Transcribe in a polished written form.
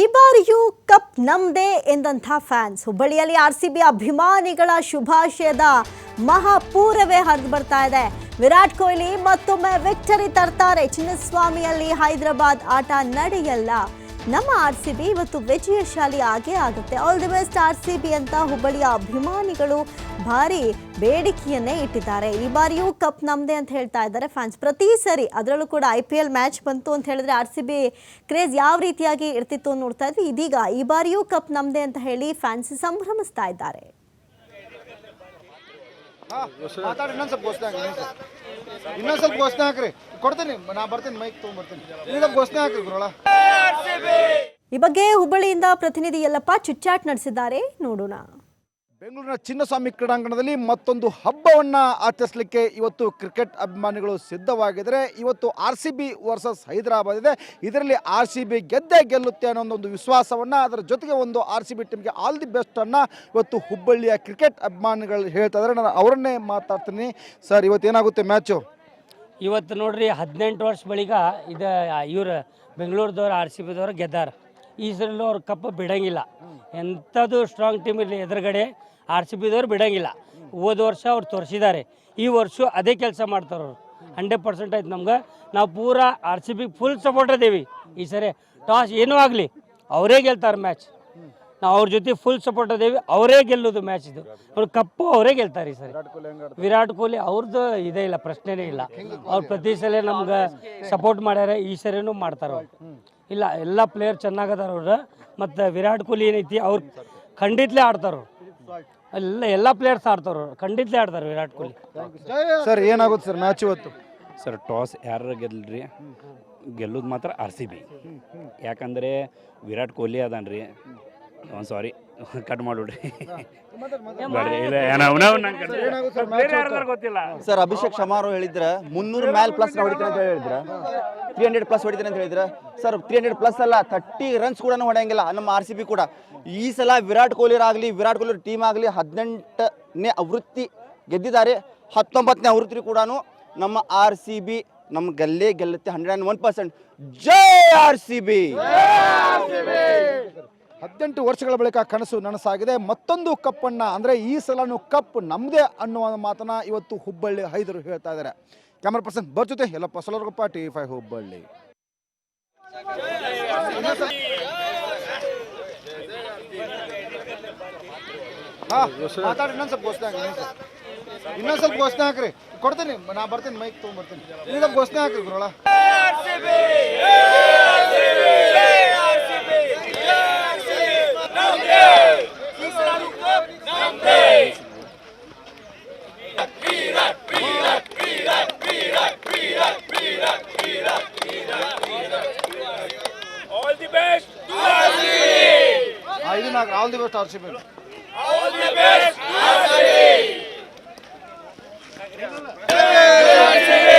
ಈ ಬಾರಿಯೂ ಕಪ್ ನಮ್ದೇ ಎಂದಂಥ ಫ್ಯಾನ್ಸ್ ಹುಬ್ಬಳ್ಳಿಯಲ್ಲಿ ಆರ್ಸಿಬಿ ಅಭಿಮಾನಿಗಳ ಶುಭಾಶಯದ ಮಹಾಪೂರವೇ ಹರಿದು ಬರ್ತಾ ಇದೆ. ವಿರಾಟ್ ಕೊಹ್ಲಿ ಮತ್ತೊಮ್ಮೆ ವಿಕ್ಟರಿ ತರ್ತಾರೆ. ಚಿನ್ನಸ್ವಾಮಿಯಲ್ಲಿ ಹೈದರಾಬಾದ್ ಆಟ ನಡೆಯಲ್ಲ. ನಮ್ಮ ಆರ್ಸಿಬಿ ಇವತ್ತು ವಿಜಯಶಾಲಿ ಆಗೇ ಆಗುತ್ತೆ. ಆಲ್ ದಿ ಬೆಸ್ಟ್ ಆರ್ಸಿಬಿ ಅಂತ ಹುಬ್ಬಳ್ಳಿಯ ಅಭಿಮಾನಿಗಳು ಭಾರಿ ಬೇಡಿಕೆಯನ್ನೇ ಇಟ್ಟಿದ್ದಾರೆ. ಈ ಬಾರಿಯೂ ಕಪ್ ನಮ್ದೇ ಅಂತ ಹೇಳ್ತಾ ಇದ್ದಾರೆ ಫ್ಯಾನ್ಸ್. ಪ್ರತಿ ಸರಿ ಅದರಲ್ಲೂ ಕೂಡ IPL ಮ್ಯಾಚ್ ಬಂತು ಅಂತ ಹೇಳಿದ್ರೆ ಆರ್ಸಿಬಿ ಕ್ರೇಜ್ ಯಾವ ರೀತಿಯಾಗಿ ಇರ್ತಿತ್ತು ನೋಡ್ತಾ ಇದ್ವಿ. ಇದೀಗ ಈ ಬಾರಿಯೂ ಕಪ್ ನಮ್ದೇ ಅಂತ ಹೇಳಿ ಫ್ಯಾನ್ಸ್ ಸಂಭ್ರಮಿಸ್ತಾ ಇದ್ದಾರೆ. ಇನ್ನೊಂದು ಸ್ವಲ್ಪ ಘೋಷಣೆ ಹಾಕ್ರಿ, ಕೊಡ್ತೀನಿ, ನಾ ಬರ್ತೀನಿ, ಮೈಕ್ ತೊಗೊಂಡ್ಬರ್ತೀನಿ. ಇನ್ನೊಂದು ಘೋಷಣೆ ಹಾಕ್ರಿ ಗುರುಳ. ಈ ಬಗ್ಗೆ ಹುಬ್ಬಳ್ಳಿಯಿಂದ ಪ್ರತಿನಿಧಿ ಯಲ್ಲಪ್ಪ ಚಿಟ್ಚಾಟ್ ನಡೆಸಿದ್ದಾರೆ, ನೋಡೋಣ. ಬೆಂಗಳೂರಿನ ಚಿನ್ನಸ್ವಾಮಿ ಕ್ರೀಡಾಂಗಣದಲ್ಲಿ ಮತ್ತೊಂದು ಹಬ್ಬವನ್ನು ಆಚರಿಸಲಿಕ್ಕೆ ಇವತ್ತು ಕ್ರಿಕೆಟ್ ಅಭಿಮಾನಿಗಳು ಸಿದ್ಧವಾಗಿದ್ದಾರೆ. ಇವತ್ತು RCB ವರ್ಸಸ್ ಹೈದರಾಬಾದ್ ಇದೆ. ಇದರಲ್ಲಿ RCB ಗೆದ್ದೇ ಗೆಲ್ಲುತ್ತೆ ಅನ್ನೋ ಒಂದು ವಿಶ್ವಾಸವನ್ನು, ಅದರ ಜೊತೆಗೆ ಒಂದು RCB ಟೀಮ್ಗೆ ಆಲ್ ದಿ ಬೆಸ್ಟ್ ಅನ್ನು ಇವತ್ತು ಹುಬ್ಬಳ್ಳಿಯ ಕ್ರಿಕೆಟ್ ಅಭಿಮಾನಿಗಳು ಹೇಳ್ತಾ ಇದ್ದಾರೆ. ನಾನು ಅವರನ್ನೇ ಮಾತಾಡ್ತೀನಿ. ಸರ್, ಇವತ್ತು ಏನಾಗುತ್ತೆ ಮ್ಯಾಚು? ಇವತ್ತು ನೋಡ್ರಿ 18 ವರ್ಷ ಬಳಿಕ ಇದು ಇವರು ಬೆಂಗಳೂರದವ್ರು RCBದವ್ರು ಗೆದ್ದಾರ. ಈ ಸಲ ಅವ್ರು ಕಪ್ ಬಿಡೋಂಗಿಲ್ಲ. ಎಂಥದ್ದು ಸ್ಟ್ರಾಂಗ್ ಟೀಮ್ ಇರಲಿ ಎದುರುಗಡೆ RCBದವ್ರು ಬಿಡೋಂಗಿಲ್ಲ. ಹೋದ ವರ್ಷ ಅವ್ರು ತೋರಿಸಿದ್ದಾರೆ. ಈ ವರ್ಷ ಅದೇ ಕೆಲಸ ಮಾಡ್ತಾರೆ ಅವರು. 100% ಆಯ್ತು ನಮ್ಗೆ. ನಾವು ಪೂರಾ RCB ಫುಲ್ ಸಪೋರ್ಟ್ ಅದೇವಿ. ಈ ಸರಿ ಟಾಸ್ ಏನೂ ಆಗಲಿ ಅವರೇ ಗೆಲ್ತಾರೆ ಮ್ಯಾಚ್. ನಾವು ಅವ್ರ ಜೊತೆ ಫುಲ್ ಸಪೋರ್ಟ್ ಅದೇವಿ. ಅವರೇ ಗೆಲ್ಲೋದು ಮ್ಯಾಚ್. ಇದು ಅವ್ರು ಕಪ್ಪು ಅವರೇ ಗೆಲ್ತಾರೆ ಈ ಸರಿ. ವಿರಾಟ್ ಕೊಹ್ಲಿ ಅವ್ರದ್ದು ಇದೇ ಇಲ್ಲ, ಪ್ರಶ್ನೆನೇ ಇಲ್ಲ. ಅವ್ರು ಪ್ರತಿ ಸಲ ನಮ್ಗೆ ಸಪೋರ್ಟ್ ಮಾಡ್ಯಾರ. ಈ ಸರಿನೂ ಮಾಡ್ತಾರೆ ಅವ್ರು. ಇಲ್ಲ, ಎಲ್ಲ ಪ್ಲೇಯರ್ ಚೆನ್ನಾಗದಾರ ಅವ್ರು. ಮತ್ತು ವಿರಾಟ್ ಕೊಹ್ಲಿ ಏನೈತಿ ಅವ್ರು ಖಂಡಿತಲೇ ಆಡ್ತಾರ. ಎಲ್ಲ ಪ್ಲೇಯರ್ಸ್ ಆಡ್ತಾರ, ಖಂಡಿತಲೇ ಆಡ್ತಾರೆ ವಿರಾಟ್ ಕೊಹ್ಲಿ. ಸರ್, ಏನಾಗುತ್ತೆ ಸರ್ ಮ್ಯಾಚ್ ಇವತ್ತು? ಸರ್, ಟಾಸ್ ಯಾರು ಗೆಲ್ಲರಿ, ಗೆಲ್ಲೋದು ಮಾತ್ರ RCB. ಯಾಕಂದರೆ ವಿರಾಟ್ ಕೊಹ್ಲಿ ಅದಾನ್ರಿ. ಸಾರಿ, ಕಟ್ ಮಾಡಿಬಿಡ್ರಿ. ಗೊತ್ತಿಲ್ಲ ಸರ್. ಅಭಿಷೇಕ್ ಶರ್ಮಾ ಹೇಳಿದ್ರೆ 300 ಮ್ಯಾಲ್ ಪ್ಲಸ್ ಹೊಡಿತೀನಿ ಅಂತ ಹೇಳಿದ್ರೆ, 300 ಪ್ಲಸ್ ಹೊಡಿತೀನಿ ಅಂತ ಹೇಳಿದ್ರೆ ಸರ್, 300 ಪ್ಲಸ್ ಅಲ್ಲ, 30 ರನ್ಸ್ ಕೂಡ ಹೊಡೆಯಂಗಿಲ್ಲ ನಮ್ಮ RCB ಕೂಡ. ಈ ಸಲ ವಿರಾಟ್ ಕೊಹ್ಲಿ ಟೀಮ್ ಆಗಲಿ 18ನೇ ಆವೃತ್ತಿ ಗೆದ್ದಿದ್ದಾರೆ. 19ನೇ ಆವೃತ್ತಿ ಕೂಡ ನಮ್ಮ RCB ನಮ್ಮ ಗೆಲ್ಲುತ್ತೆ 101%. ಜೈ RCB. 18 ವರ್ಷಗಳ ಬಳಿಕ ಕನಸು ನನಸಾಗಿದೆ. ಮತ್ತೊಂದು ಕಪ್ಪನ್ನು, ಅಂದರೆ ಈ ಸಲನೂ ಕಪ್ ನಮ್ಮದೇ ಅನ್ನುವ ಮಾತನ್ನ ಇವತ್ತು ಹುಬ್ಬಳ್ಳಿ ಹೈದರು ಹೇಳ್ತಾ ಇದ್ದಾರೆ. ಕ್ಯಾಮರಾ ಪರ್ಸನ್ ಬರ್ ಜೊತೆ ಯಲ್ಲಪ್ಪ ಸೊಲರ್ಗೊಪ್ಪ, TV5 ಹುಬ್ಬಳ್ಳಿ. ಇನ್ನೊಂದು ಸ್ವಲ್ಪ ಘೋಷಣೆ ಹಾಕ್ರಿ, ಕೊಡ್ತೀನಿ, ನಾ ಬರ್ತೀನಿ, ಮೈಕ್ ತೊಗೊಂಡ್ಬರ್ತೀನಿ. ಇನ್ನೊಂದು ಘೋಷಣೆ ಹಾಕ್ರಿ ಗುರುಳ. All the best RCB. All the best RCB.